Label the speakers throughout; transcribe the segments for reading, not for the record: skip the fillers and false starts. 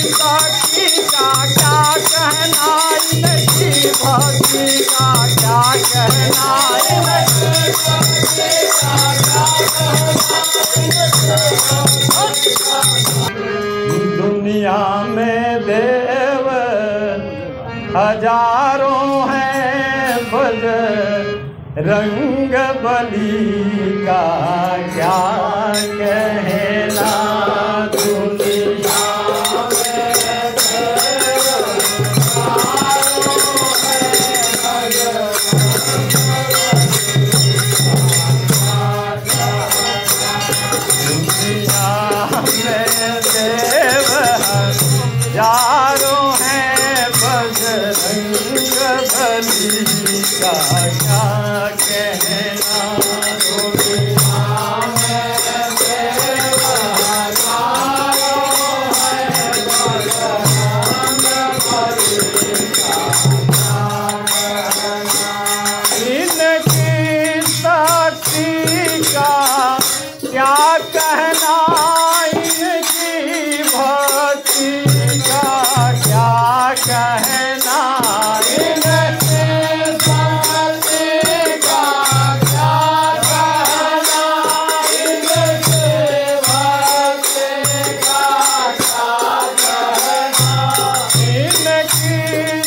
Speaker 1: भक्ति का क्या कहना, इनकी भक्ति का क्या कहना, इनकी भक्ति का क्या कहना। दुनिया में देव हजारों हैं, बजरंग बली का क्या कहना। यारों हैं बजरंग बली का क्या कहना। इनकी शक्ति का क्या कहना, इनकी भक्ति का क्या कहना, इनकी शक्ति का क्या कहना, इनकी भक्ति का क्या कहना, इनकी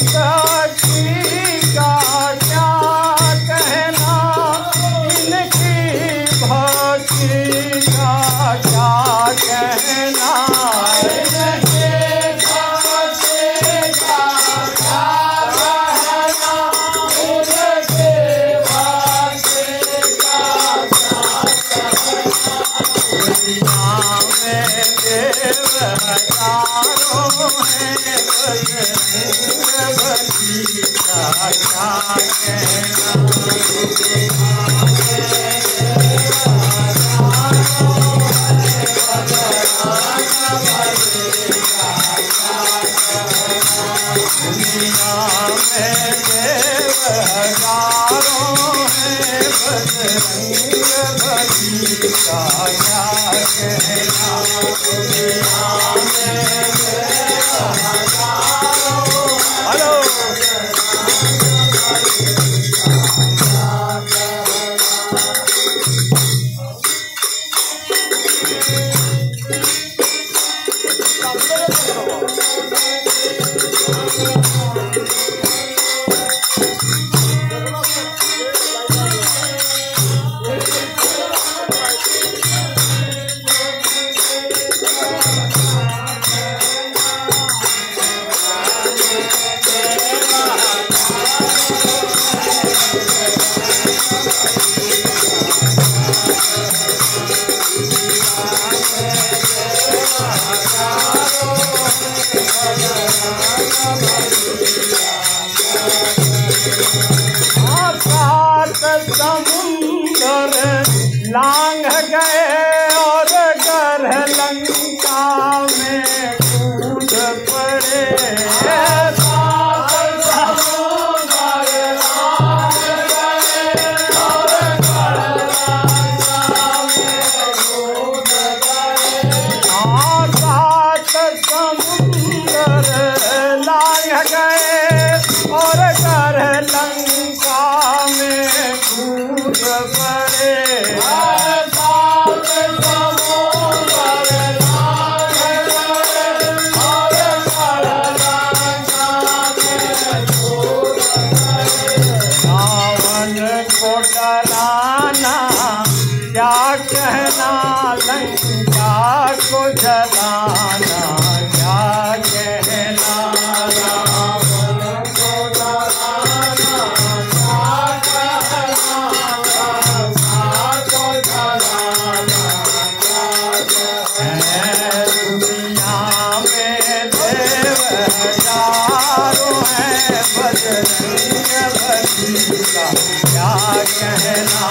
Speaker 1: शक्ति का क्या कहना, इनकी भक्ति का क्या कहना, इनकी भक्ति का क्या कहना, इनकी भक्ति का क्या कहना। दुनिया में देव हजारों हैं, बजरंग बली का क्या कहना। दुनिया में देव हजारों हैं, बजरंग बली का क्या कहना। दुनिया में देव हजारों, हेलो समुंदर लांघ गए और गर्ह लंका में कूद पड़े। समुंदर लांघ गए और गर्ह लंका में कूद पड़े। सात समुंदर लांघ गए और गर्ह लंका में कूद पड़े। रावण को डराना क्या कहना, लंका को जलाना क्या कहना। रावण को डराना क्या कहना, लंका को जलाना क्या कहना। दुनिया में देव हजारों हैं, बजरंग बली का क्या कहना।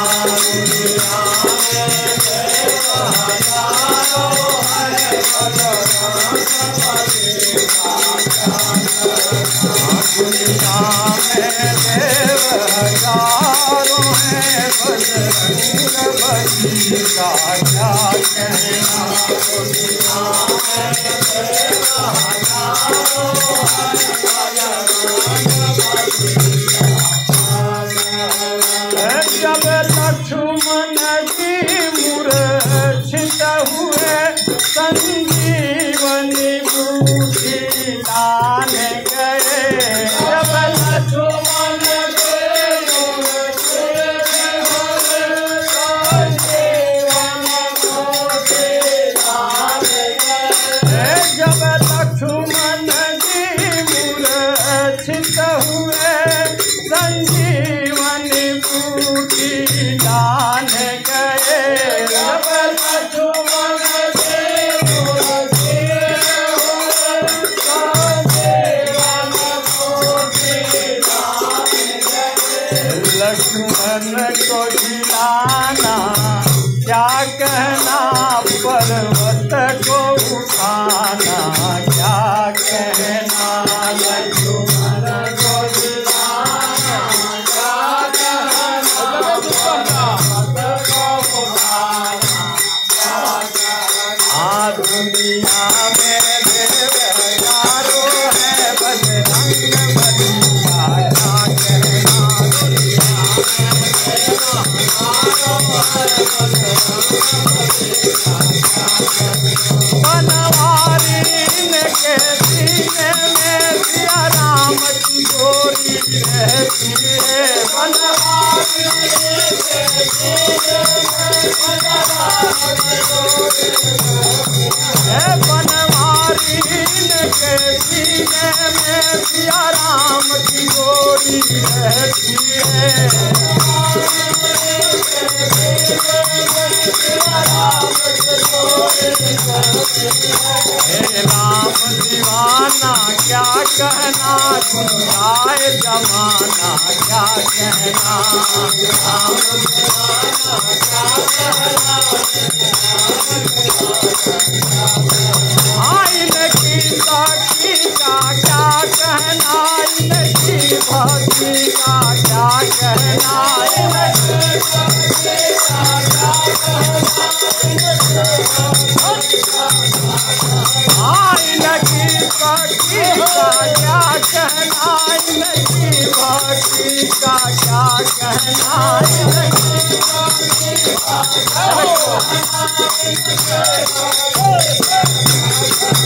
Speaker 1: दुनिया में देव हजारों हैं, बजरंग बली का क्या कहना। दुनिया में देव हजारों हैं, बजरंग बली का क्या कहना। दुनिया में देव हजारों जब लक्ष्मण जी मूर्छित हुए संजीवनी बूटी लाने गए। जब लक्ष्मण जी मूर्छित हुए संजीवनी बूटी लाने गए। जब लक्ष्मण जी मूर्छित हुए संजीवनी बूटी लाने गए। जब लक्ष्मण जी मूर्छित हुए संजीवनी बूटी लाने गए। लक्ष्मण को जिलाना क्या कहना, पर्वत को उठाना क्या कहना। लक्ष्मण को जिलाना क्या कहना, पर्वत को उठाना क्या कहना। दुनिया में देव हजारों है, बजरंग बलिया क्या कहना। दुनिया में देव हजारों है, बनवारी के सीने में सिया राम की गोरी रहती है। बनवारी के सीने में सिया राम की गोरी रहती है। बनवारी के सीने में सिया राम की गोरी रहती है। हे राम दीवाना क्या कहना, दुनियाए जमाना क्या कहना। राम दीवाना क्या कहना, इनकी भक्ति का क्या कहना। इनकी भक्ति का क्या कहना। इनकी भक्ति का क्या कहना। इनकी भक्ति का क्या कहना। इनकी भक्ति का क्या कहना। इनकी भक्ति का क्या कहना।